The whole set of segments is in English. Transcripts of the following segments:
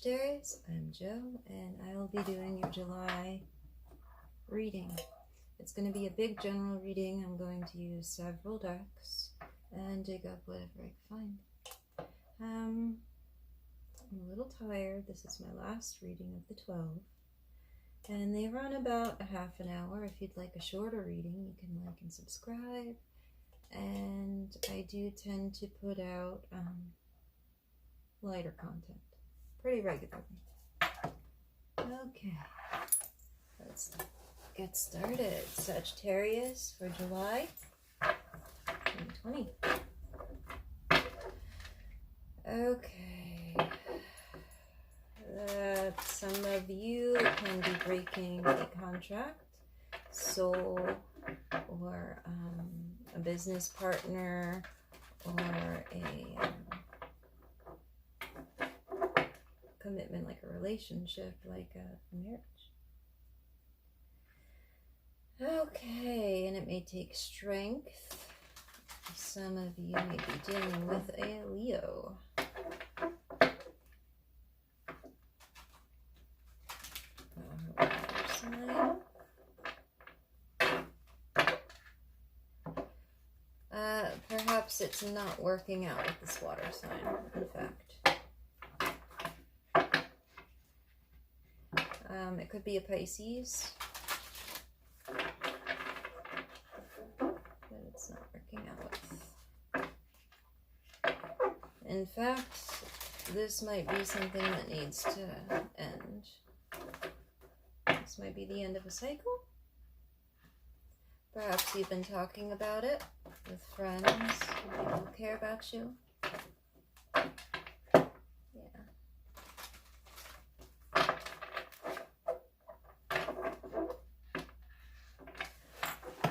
Sagittarius, I'm Joe, and I will be doing your July reading. It's going to be a big general reading. I'm going to use several decks and dig up whatever I can find. I'm a little tired. This is my last reading of the 12. And they run about a half an hour. If you'd like a shorter reading, you can like and subscribe. And I do tend to put out lighter content pretty regularly. Okay, let's get started. Sagittarius for July 2020. Okay, some of you can be breaking a contract, soul, or a business partner, or a commitment, like a relationship, like a marriage. Okay, and it may take strength. Some of you may be dealing with a Leo. Perhaps it's not working out with this water sign, in fact. It could be a Pisces, but it's not working out with. In fact, this might be something that needs to end. This might be the end of a cycle. Perhaps you've been talking about it with friends, people who care about you.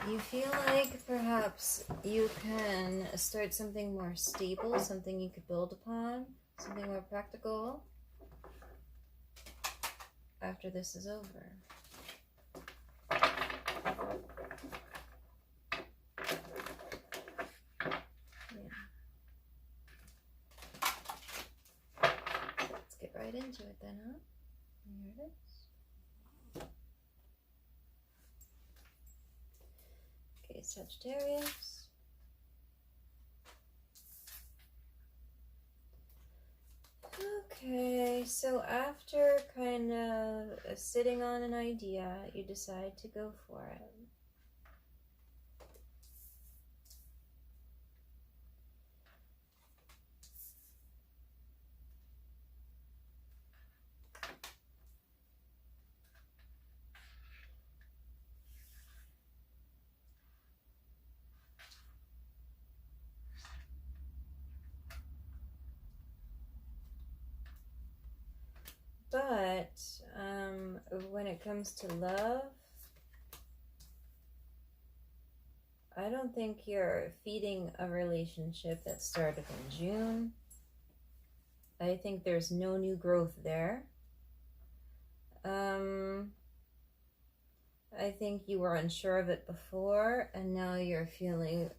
You feel like perhaps you can start something more stable, something you could build upon, something more practical after this is over. So let's get right into it then, huh? Here it is. Sagittarius. Okay, so after kind of sitting on an idea, you decide to go for it. But when it comes to love, I don't think you're feeding a relationship that started in June. I think there's no new growth there. I think you were unsure of it before, and now you're feeling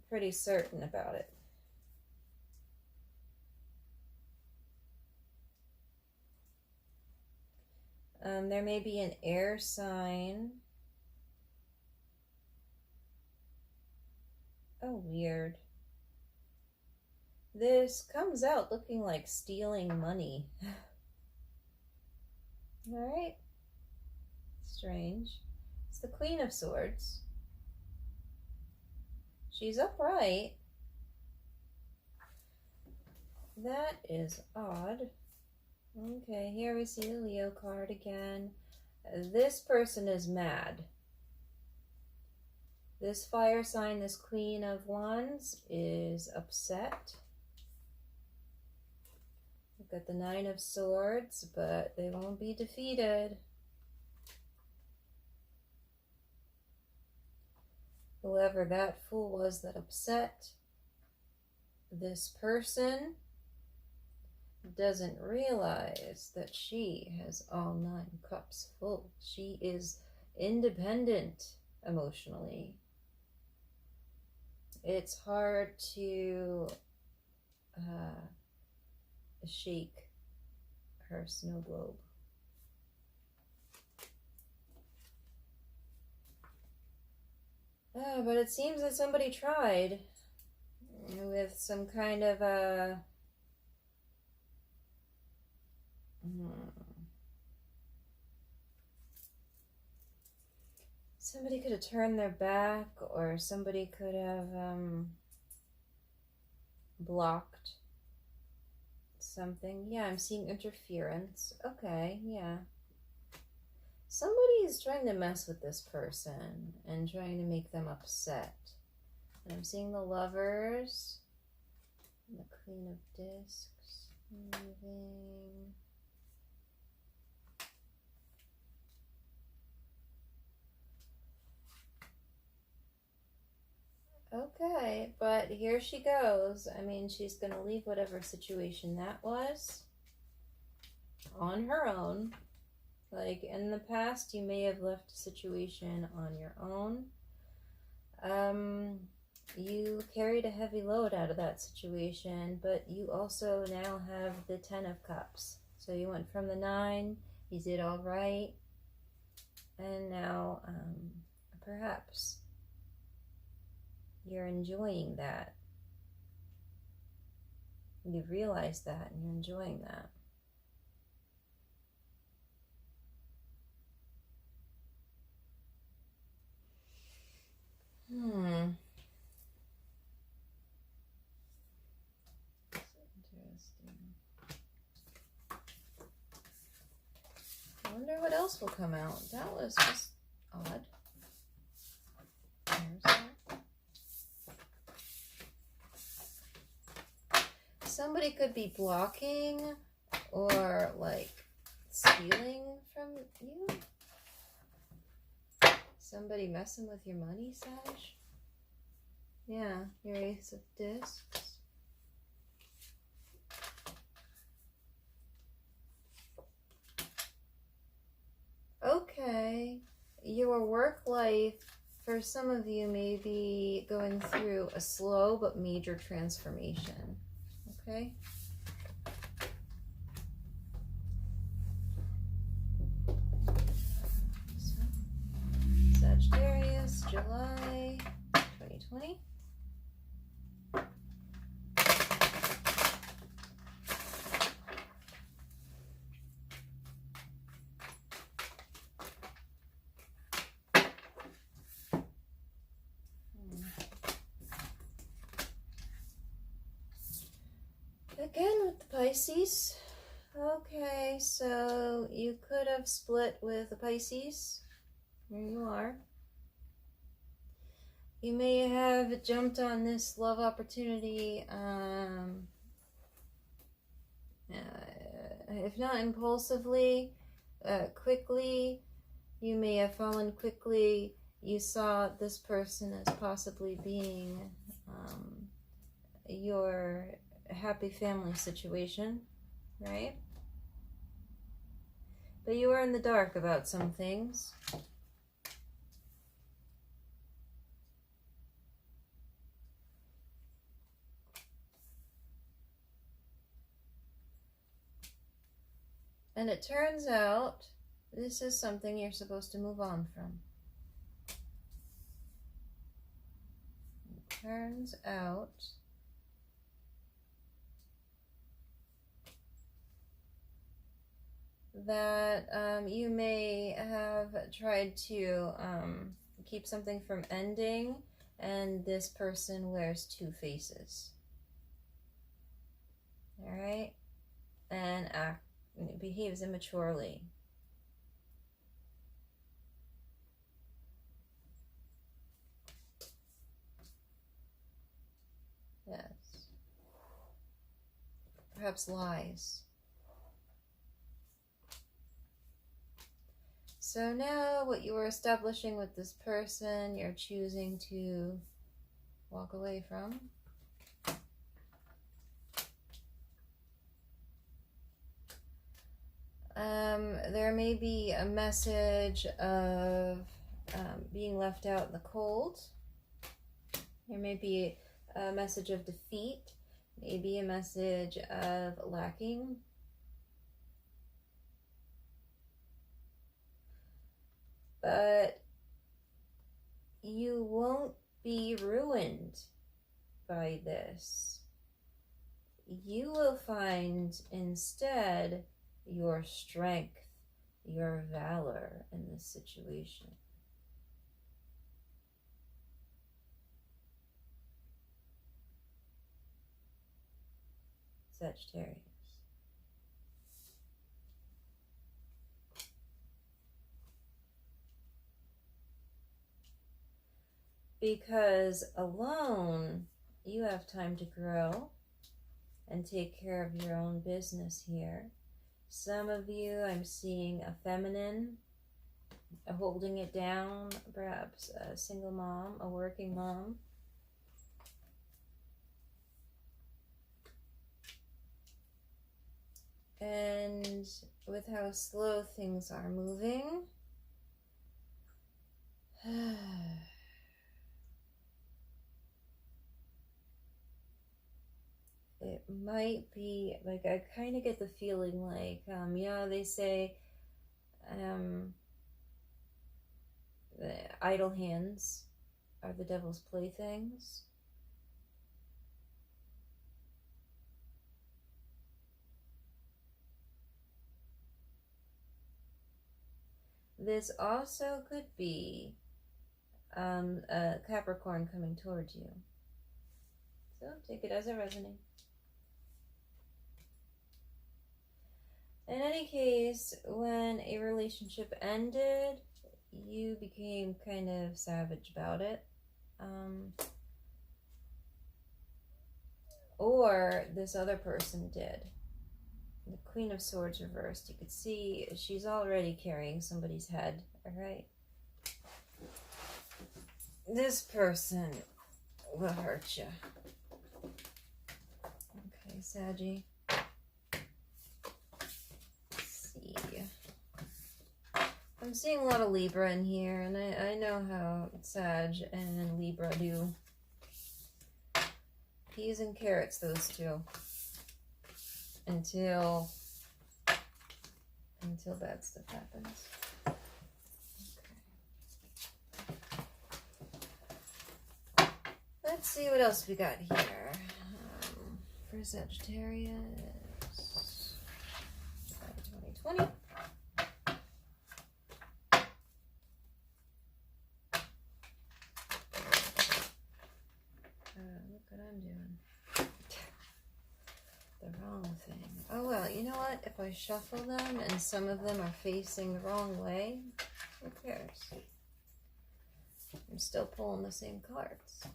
pretty certain about it. There may be an air sign. Oh, weird. This comes out looking like stealing money. Alright. Strange. It's the Queen of Swords. She's upright. That is odd. Okay, here we see the Leo card again. This person is mad. This fire sign, this Queen of Wands, is upset. We've got the Nine of Swords, but they won't be defeated. Whoever that fool was that upset this person doesn't realize that she has all 9 cups full. She is independent emotionally. It's hard to shake her snow globe. But it seems that somebody tried with some kind of a... Somebody could have turned their back, or somebody could have blocked something. Yeah, I'm seeing interference. Okay, yeah. Somebody is trying to mess with this person and trying to make them upset. And I'm seeing the Lovers, and the Queen of Discs moving. Okay, but here she goes. I mean, she's going to leave whatever situation that was on her own. Like, in the past, you may have left a situation on your own. You carried a heavy load out of that situation, but you also now have the 10 of Cups. So you went from the 9, you did all right, and now perhaps you're enjoying that. You realize that and you're enjoying that. I wonder what else will come out. That was just odd. There's that. Somebody could be blocking or like stealing from you. Somebody messing with your money, Sag? Yeah, your Ace of Discs. Okay, your work life, for some of you, may be going through a slow but major transformation. Okay? So, Sagittarius, July 2020. Again with the Pisces. Okay, so you could have split with a Pisces. Here you are. You may have jumped on this love opportunity, if not impulsively, quickly. You may have fallen quickly. You saw this person as possibly being your happy family situation, right? But you were in the dark about some things. And it turns out this is something you're supposed to move on from. It turns out that you may have tried to keep something from ending, and this person wears two faces. All right? And behaves immaturely. Yes. Perhaps lies. So now what you were establishing with this person, you're choosing to walk away from. There may be a message of being left out in the cold. There may be a message of defeat, maybe a message of lacking. But you won't be ruined by this. You will find instead your strength, your valor in this situation. Sagittarius. Because alone, you have time to grow and take care of your own business here. Some of you, I'm seeing a feminine, holding it down, perhaps a single mom, a working mom. And with how slow things are moving, it might be, like, I kind of get the feeling like, they say, the idle hands are the devil's playthings. This also could be a Capricorn coming towards you. So take it as it resonates. In any case, when a relationship ended, you became kind of savage about it. Or this other person did. The Queen of Swords reversed. You could see she's already carrying somebody's head, alright? This person will hurt you. Okay, Saggy. I'm seeing a lot of Libra in here, and I know how Sag and Libra do. Peas and carrots, those two. Until bad stuff happens. Okay. Let's see what else we got here. For Sagittarius. 2020. Look what I'm doing. The wrong thing. Oh well, you know what? If I shuffle them and some of them are facing the wrong way, who cares? I'm still pulling the same cards.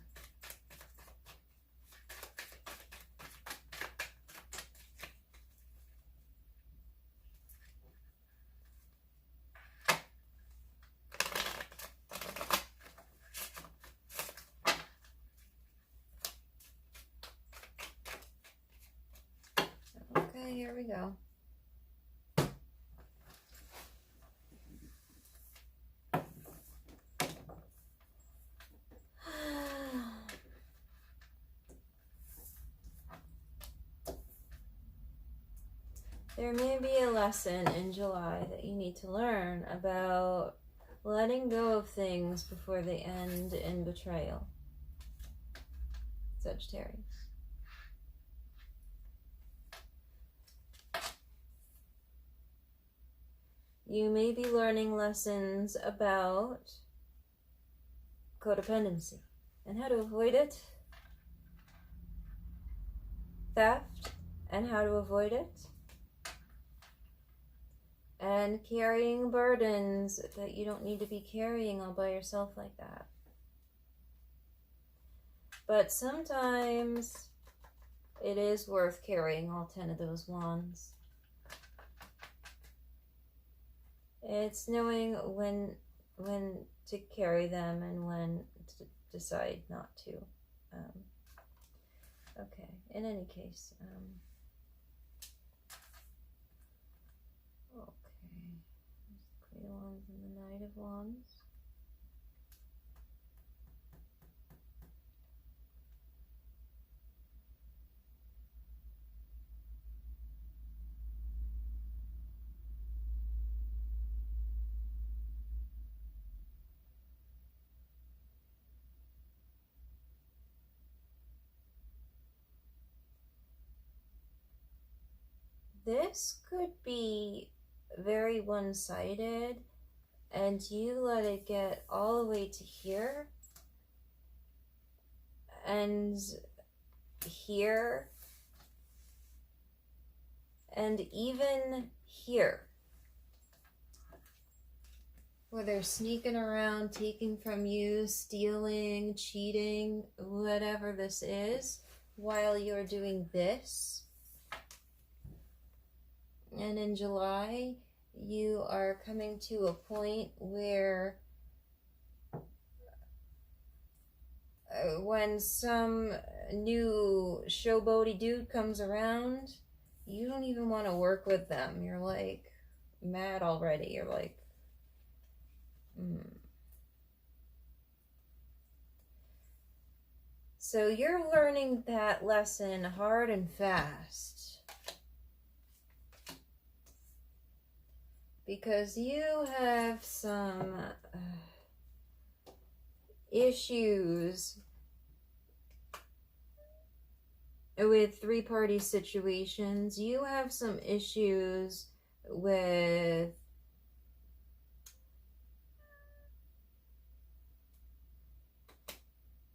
Okay, here we go. There may be a lesson in July that you need to learn about letting go of things before they end in betrayal. Sagittarius. You may be learning lessons about codependency and how to avoid it, theft and how to avoid it, and carrying burdens that you don't need to be carrying all by yourself like that. But sometimes it is worth carrying all 10 of those wands. It's knowing when to carry them and when to decide not to. Okay, in any case, okay, there's the Queen of Wands and the Knight of Wands. this could be very one-sided, and you let it get all the way to here and here and even here, where they're sneaking around, taking from you, stealing, cheating, whatever this is, while you're doing this. And in July, you are coming to a point where when some new showboaty dude comes around, you don't even want to work with them. You're like mad already. You're like, So you're learning that lesson hard and fast. Because you have some issues with three-party situations. You have some issues with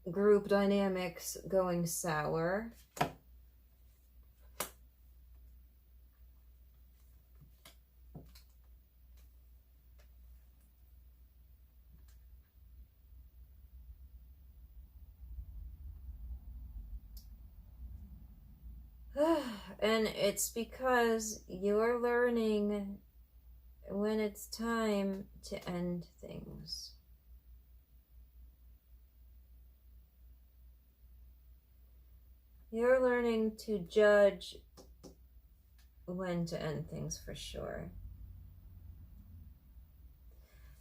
group dynamics going sour. And it's because you're learning when it's time to end things. You're learning to judge when to end things for sure.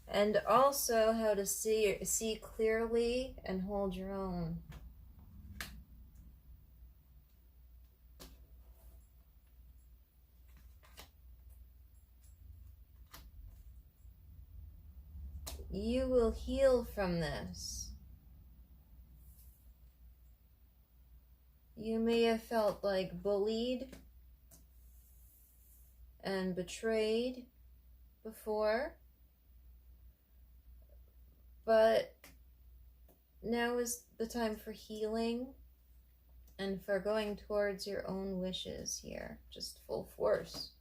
And also how to see clearly and hold your own. You will heal from this. You may have felt like bullied and betrayed before, but now is the time for healing and for going towards your own wishes here, just full force.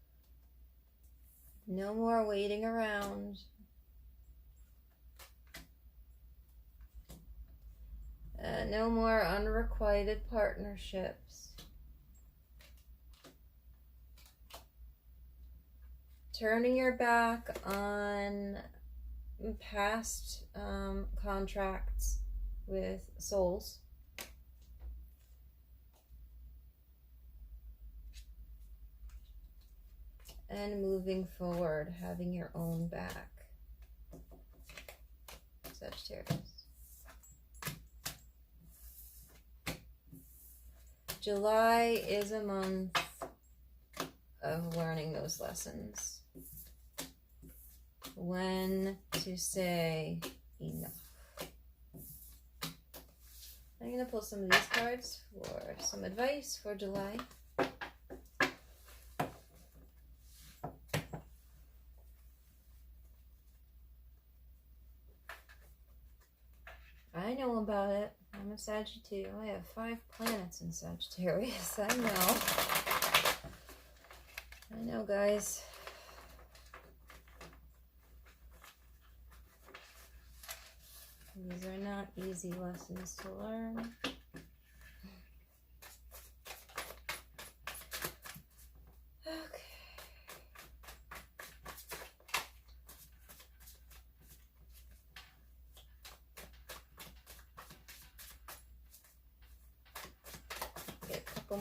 No more waiting around. No more unrequited partnerships. Turning your back on past contracts with souls. And moving forward, having your own back. Sagittarius. July is a month of learning those lessons. When to say enough. I'm going to pull some of these cards for some advice for July. I know about it. I'm a Sagittarius. I have 5 planets in Sagittarius. I know, guys. These are not easy lessons to learn.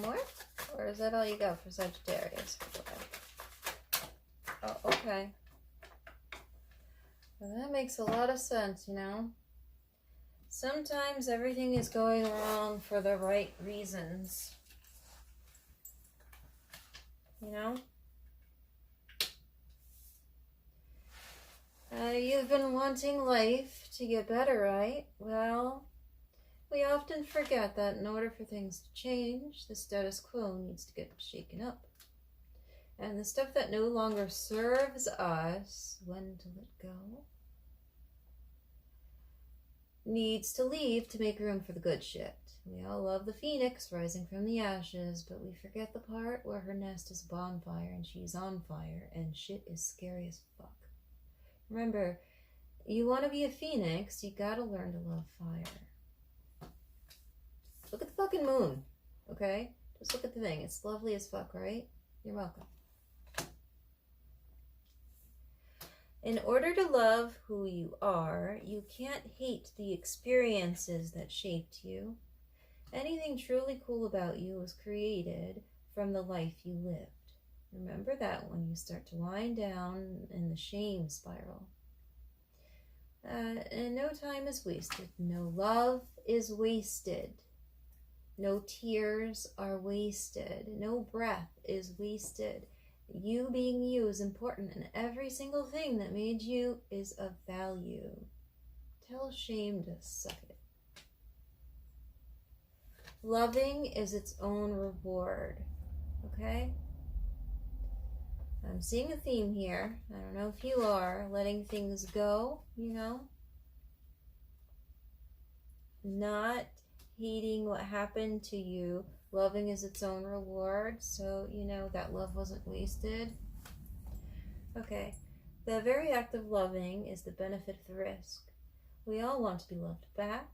More? Or is that all you got for Sagittarius? Oh, okay. Well, that makes a lot of sense, you know? Sometimes everything is going wrong for the right reasons. You know? You've been wanting life to get better, right? Well, we often forget that in order for things to change, the status quo needs to get shaken up. And the stuff that no longer serves us, when to let go, needs to leave to make room for the good shit. We all love the phoenix rising from the ashes, but we forget the part where her nest is a bonfire and she's on fire and shit is scary as fuck. Remember, you want to be a phoenix, you gotta learn to love fire. Look at the fucking moon, okay? Just look at the thing. It's lovely as fuck, right? You're welcome. In order to love who you are, you can't hate the experiences that shaped you. Anything truly cool about you was created from the life you lived. Remember that when you start to wind down in the shame spiral. And no time is wasted. No love is wasted. No tears are wasted. No breath is wasted. You being you is important, and every single thing that made you is of value. Tell shame to suck it. Loving is its own reward, okay? I'm seeing a theme here. I don't know if you are. Letting things go, you know? Not hating what happened to you. Loving is its own reward, so you know that love wasn't wasted. Okay, the very act of loving is the benefit of the risk. We all want to be loved back.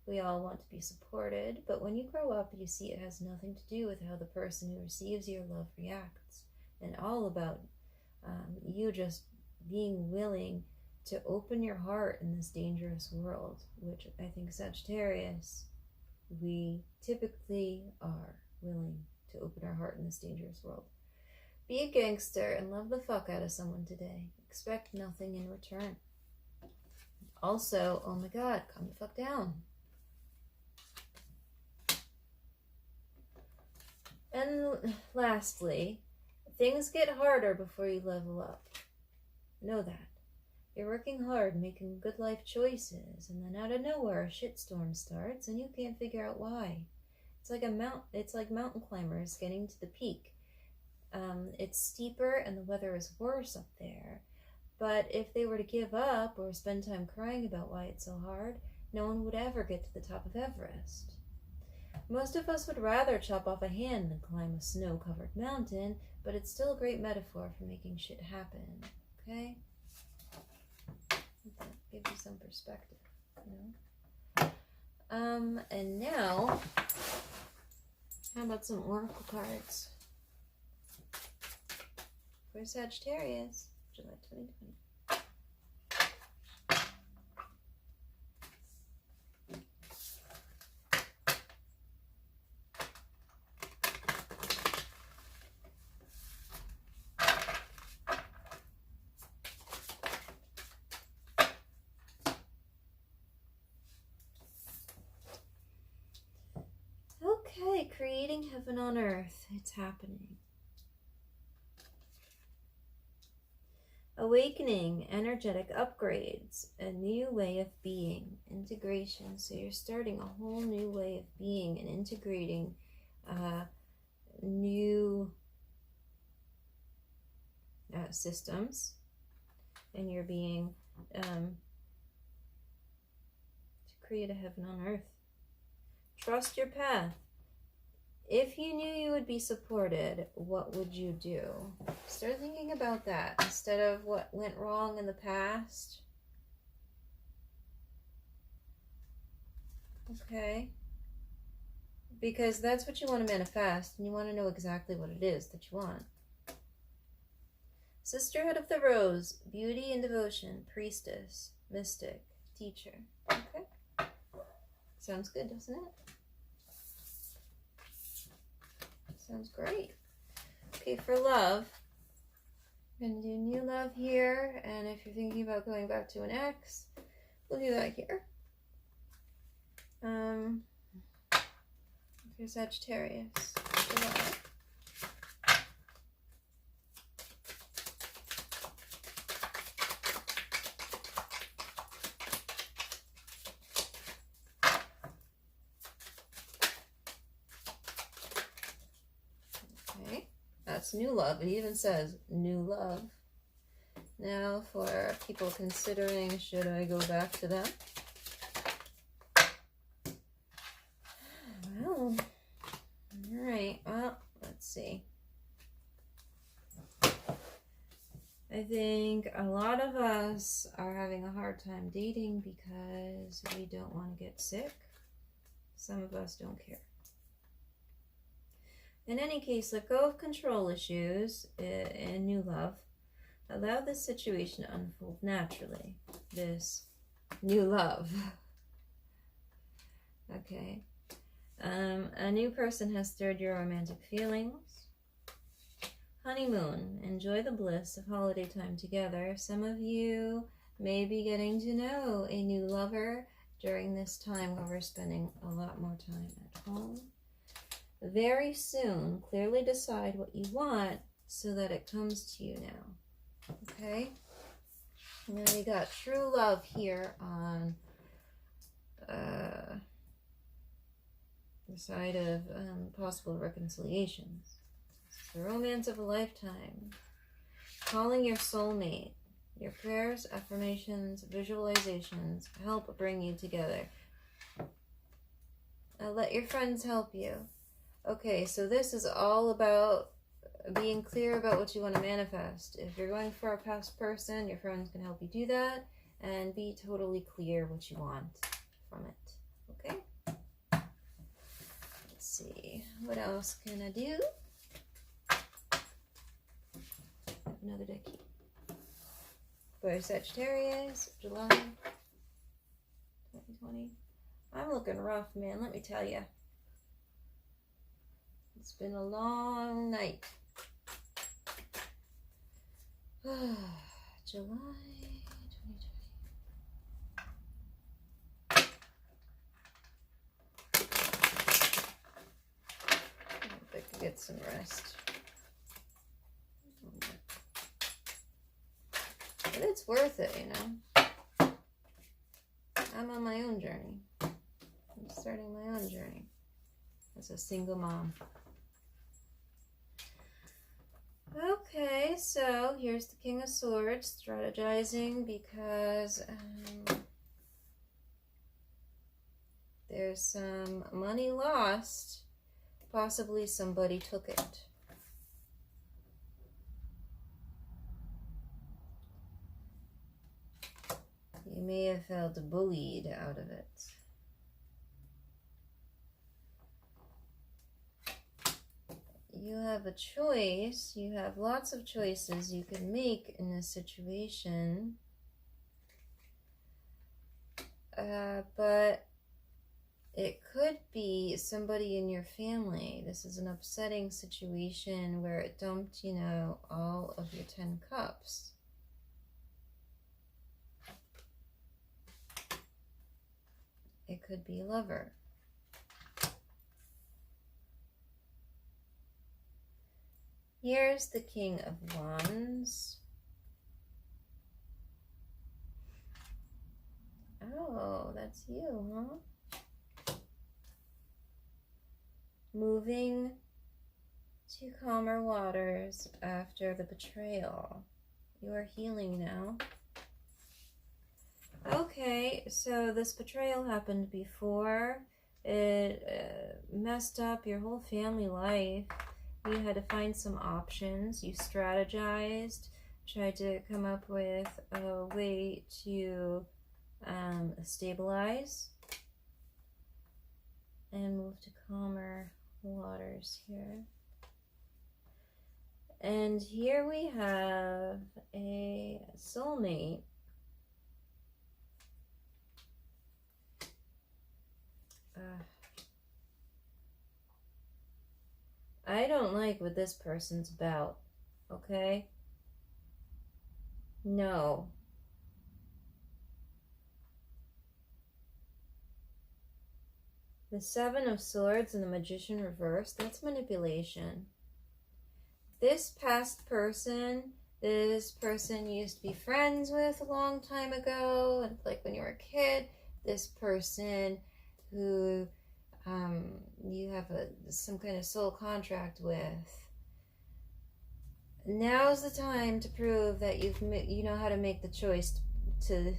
We all want to be supported, but when you grow up, you see it has nothing to do with how the person who receives your love reacts, and all about you just being willing to open your heart in this dangerous world, which I think Sagittarius, we typically are willing to open our heart in this dangerous world. Be a gangster and love the fuck out of someone today. Expect nothing in return. Also, oh my god, calm the fuck down. And lastly, things get harder before you level up. Know that. You're working hard, making good life choices, and then out of nowhere a shitstorm starts and you can't figure out why. It's like mountain climbers getting to the peak. It's steeper and the weather is worse up there. But if they were to give up or spend time crying about why it's so hard, no one would ever get to the top of Everest. Most of us would rather chop off a hand than climb a snow-covered mountain, but it's still a great metaphor for making shit happen, okay? That gives you some perspective, you know? And now, how about some oracle cards for Sagittarius, July 2020. Okay, creating heaven on earth. It's happening. Awakening, energetic upgrades, a new way of being, integration. So you're starting a whole new way of being and integrating new systems in your being to create a heaven on earth. Trust your path. If you knew you would be supported, what would you do? Start thinking about that instead of what went wrong in the past. Okay? Because that's what you want to manifest, and you want to know exactly what it is that you want. Sisterhood of the Rose, beauty and devotion, priestess, mystic, teacher. Okay? Sounds good, doesn't it? Sounds great. Okay, for love, I'm going to do new love here, and if you're thinking about going back to an ex, we'll do that here. For Sagittarius, July. that's new love. It even says new love. Now for people considering, should I go back to them? Well, all right. Well, let's see. I think a lot of us are having a hard time dating because we don't want to get sick. Some of us don't care. In any case, let go of control issues in new love. Allow this situation to unfold naturally. This new love. Okay. A new person has stirred your romantic feelings. Honeymoon. Enjoy the bliss of holiday time together. Some of you may be getting to know a new lover during this time where we're spending a lot more time at home. Very soon, clearly decide what you want so that it comes to you now. Okay? And then we got true love here on the side of possible reconciliations. It's the romance of a lifetime. Calling your soulmate. Your prayers, affirmations, visualizations help bring you together. Let your friends help you. Okay, so this is all about being clear about what you want to manifest. If you're going for a past person, your friends can help you do that, and be totally clear what you want from it. Okay? Let's see. What else can I do? Another deck here. For Sagittarius, July 2020. I'm looking rough, man, let me tell you. It's been a long night. July 2020. I hope I can get some rest. But it's worth it, you know. I'm on my own journey. I'm starting my own journey as a single mom. Okay, so here's the King of Swords, strategizing because there's some money lost. Possibly somebody took it. You may have felt bullied out of it. You have a choice. You have lots of choices you can make in this situation. But it could be somebody in your family. This is an upsetting situation where it dumped, you know, all of your 10 cups. It could be a lover. Here's the King of Wands. Oh, that's you, huh? Moving to calmer waters after the betrayal. You are healing now. Okay, so this betrayal happened before. It messed up your whole family life. You had to find some options. You strategized, tried to come up with a way to stabilize and move to calmer waters here. And here we have a soulmate. I don't like what this person's about, okay? No. The Seven of Swords and the Magician reversed, that's manipulation. This past person, this person you used to be friends with a long time ago, like when you were a kid. This person who you have some kind of soul contract with. Now's the time to prove that you know how to make the choice to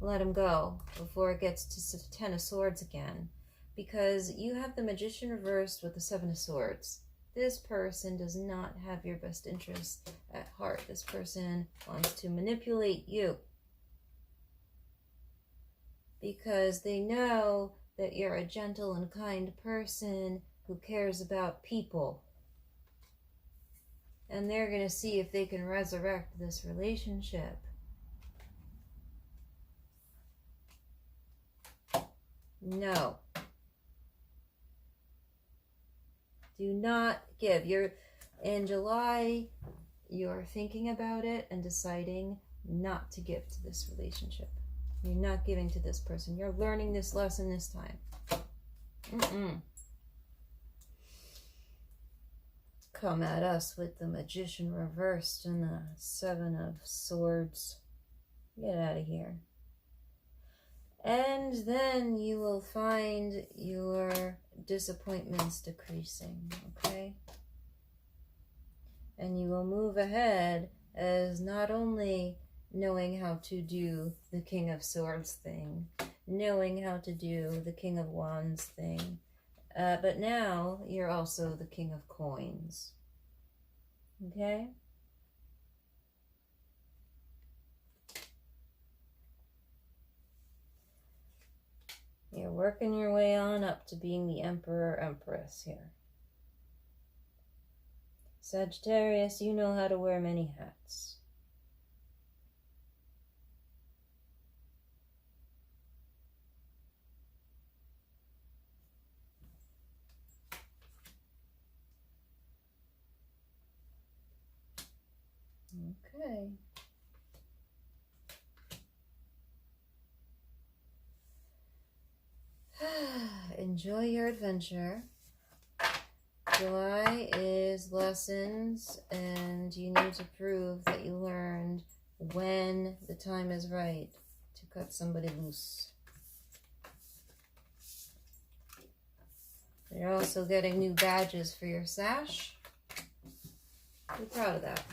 let him go before it gets to Ten of Swords again. Because you have the Magician reversed with the Seven of Swords. This person does not have your best interest at heart. This person wants to manipulate you. Because they know that you're a gentle and kind person who cares about people. And they're going to see if they can resurrect this relationship. No. Do not give. In July, you're thinking about it and deciding not to give to this relationship. You're not giving to this person. You're learning this lesson this time. Come at us with the Magician reversed and the Seven of Swords. Get out of here. And then you will find your disappointments decreasing, okay? And you will move ahead as not only knowing how to do the King of Swords thing, knowing how to do the King of Wands thing, but now you're also the King of Coins, okay? You're working your way on up to being the Emperor or Empress here. Sagittarius, you know how to wear many hats. Okay. Enjoy your adventure. July is lessons, and you need to prove that you learned when the time is right to cut somebody loose. You're also getting new badges for your sash. Be proud of that.